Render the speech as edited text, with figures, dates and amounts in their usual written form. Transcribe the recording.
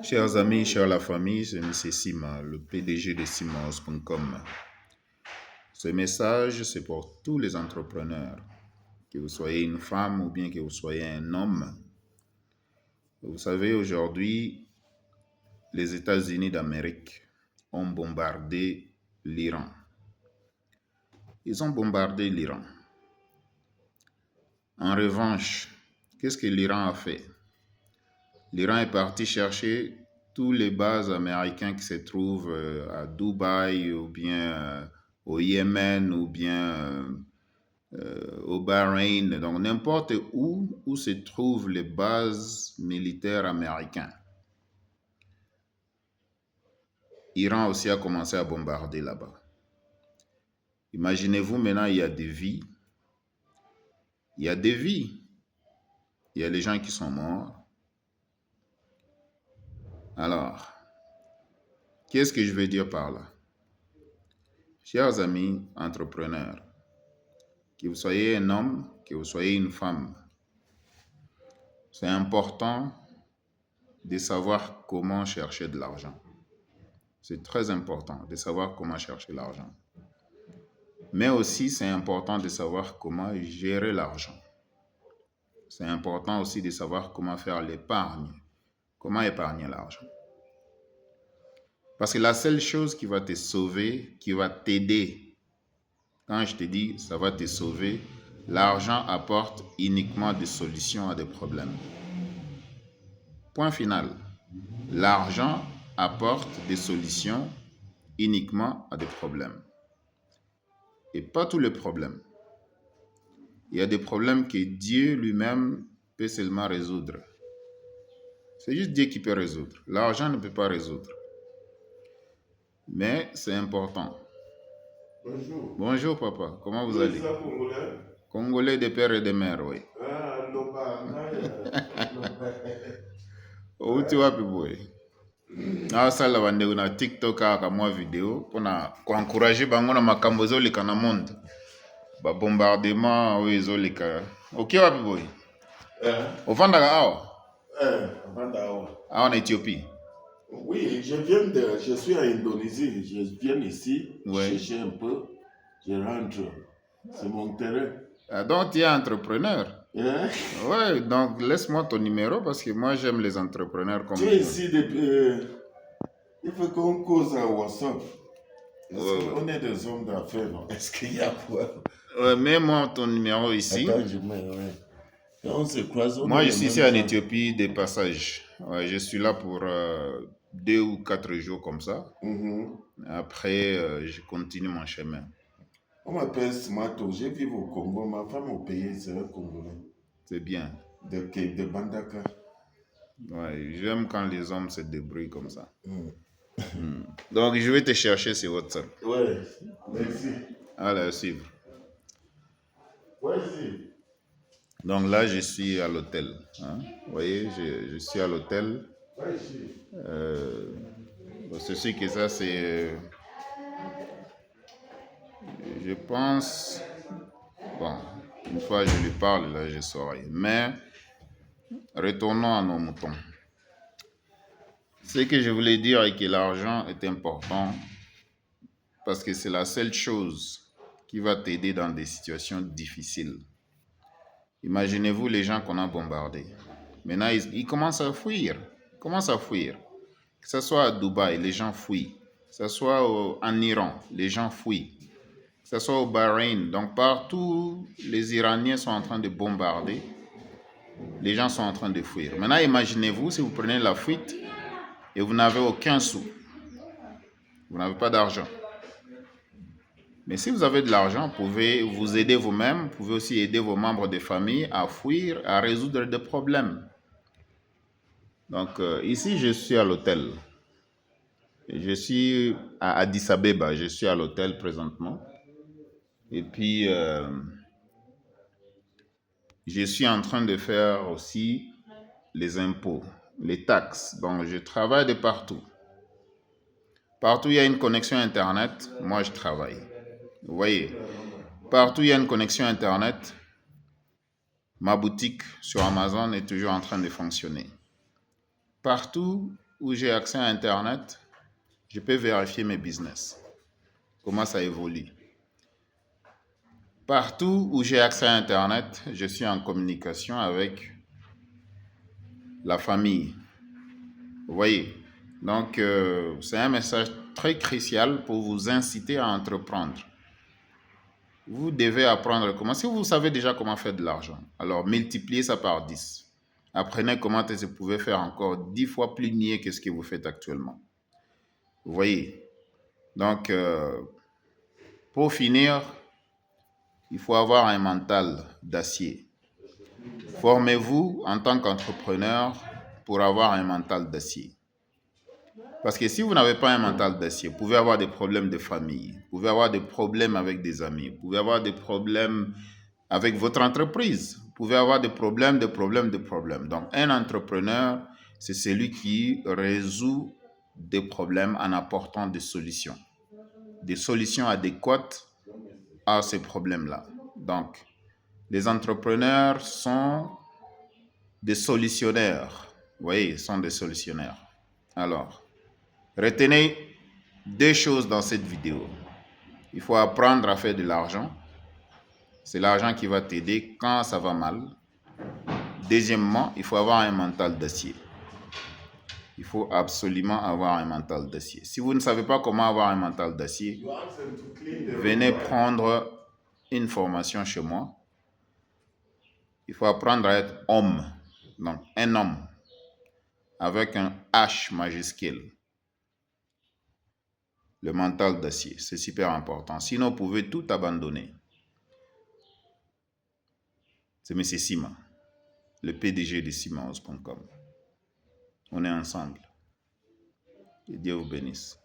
Chers amis, chers la famille, c'est M. Sima, le PDG de Simons.com. Ce message, c'est pour tous les entrepreneurs, que vous soyez une femme ou bien que vous soyez un homme. Vous savez, aujourd'hui, les États-Unis d'Amérique ont bombardé l'Iran. Ils ont bombardé l'Iran. En revanche, qu'est-ce que l'Iran a fait? L'Iran est parti chercher tous les bases américains qui se trouvent à Dubaï ou bien au Yémen ou bien au Bahreïn, donc n'importe où se trouvent les bases militaires américaines. L'Iran aussi a commencé à bombarder là-bas. Imaginez-vous maintenant, il y a des vies. Il y a des vies. Il y a les gens qui sont morts. Alors, qu'est-ce que je veux dire par là? Chers amis entrepreneurs, que vous soyez un homme, que vous soyez une femme, c'est important de savoir comment chercher de l'argent. C'est très important de savoir comment chercher l'argent. Mais aussi, c'est important de savoir comment gérer l'argent. C'est important aussi de savoir comment faire l'épargne, comment épargner l'argent. Parce que la seule chose qui va te sauver, qui va t'aider, quand je te dis ça va te sauver, l'argent apporte uniquement des solutions à des problèmes. Point final. L'argent apporte des solutions uniquement à des problèmes. Et pas tous les problèmes. Il y a des problèmes que Dieu lui-même peut seulement résoudre. C'est juste Dieu qui peut résoudre. L'argent ne peut pas résoudre. Mais c'est important. Bonjour. Bonjour papa, comment vous allez? Congolais? Congolais de père et de mère, oui. Ah, Où tu vas, boy? Ah, ça là, on a TikTok à moi vidéo pour encourager bango na makambo zoleka na monde. Ba bombardement oui zoleka. Ok wa boy? Ofandaka awa? En Éthiopie. Oui, je suis en Indonésie. Je viens ici chercher un peu. Je rentre. C'est mon terrain. Ah, donc tu es entrepreneur. Oui, donc laisse-moi ton numéro parce que moi j'aime les entrepreneurs comme tu es ici depuis. Il faut qu'on cause à WhatsApp. On est des hommes d'affaires. Est-ce qu'il y a quoi? Mets-moi ton numéro ici. Attends, je mets, on se croise. Moi je suis ici en Éthiopie de passage. Ouais, je suis là pour 2 ou 4 jours comme ça. Après, je continue mon chemin. On m'appelle Smato, je vis au Congo, ma femme au pays, c'est un Congolais. C'est bien. De Bandaka. Ouais, j'aime quand les hommes se débrouillent comme ça. Donc, je vais te chercher sur WhatsApp. Ouais, merci. Allez, suivre. Ouais, si. Donc là, je suis à l'hôtel. Hein? Vous voyez, je suis à l'hôtel. Ouais, si. C'est sûr que ça, c'est... je pense... Bon, une fois je lui parle, là, je saurai. Mais, retournons à nos moutons. Ce que je voulais dire est que l'argent est important parce que c'est la seule chose qui va t'aider dans des situations difficiles. Imaginez-vous les gens qu'on a bombardés. Maintenant, ils commencent à fuir. Ils commencent à fuir. Que ce soit à Dubaï, les gens fuient. Que ce soit en Iran, les gens fuient. Que ce soit au Bahreïn. Donc partout, les Iraniens sont en train de bombarder. Les gens sont en train de fuir. Maintenant, imaginez-vous si vous prenez la fuite et vous n'avez aucun sou. Vous n'avez pas d'argent. Mais si vous avez de l'argent, vous pouvez vous aider vous-même, vous pouvez aussi aider vos membres de famille à fuir, à résoudre des problèmes. Donc ici, je suis à l'hôtel. Je suis à Addis Abeba, je suis à l'hôtel présentement. Et puis, je suis en train de faire aussi les impôts, les taxes. Donc, je travaille de partout. Partout où il y a une connexion Internet, moi je travaille. Vous voyez, partout où il y a une connexion Internet, ma boutique sur Amazon est toujours en train de fonctionner. Partout où j'ai accès à Internet, je peux vérifier mes business, comment ça évolue. Partout où j'ai accès à Internet, je suis en communication avec la famille. Vous voyez? Donc, c'est un message très crucial pour vous inciter à entreprendre. Vous devez apprendre comment. Si vous savez déjà comment faire de l'argent, alors multipliez ça par 10. Apprenez comment vous pouvez faire encore 10 fois plus mieux que ce que vous faites actuellement. Vous voyez? Donc, pour finir, il faut avoir un mental d'acier. Formez-vous en tant qu'entrepreneur pour avoir un mental d'acier. Parce que si vous n'avez pas un mental d'acier, vous pouvez avoir des problèmes de famille, vous pouvez avoir des problèmes avec des amis, vous pouvez avoir des problèmes avec votre entreprise, vous pouvez avoir des problèmes. Donc, un entrepreneur, c'est celui qui résout des problèmes en apportant des solutions adéquates à ces problèmes-là. Donc, les entrepreneurs sont des solutionnaires. Vous voyez, ils sont des solutionnaires. Alors, retenez 2 choses dans cette vidéo. Il faut apprendre à faire de l'argent. C'est l'argent qui va t'aider quand ça va mal. Deuxièmement, il faut avoir un mental d'acier. Il faut absolument avoir un mental d'acier. Si vous ne savez pas comment avoir un mental d'acier, venez prendre une formation chez moi. Il faut apprendre à être homme. Donc, un homme avec un H majuscule. Le mental d'acier, c'est super important. Sinon, vous pouvez tout abandonner. C'est M. Sima, le PDG de simahouse.com. On est ensemble. Et Dieu vous bénisse.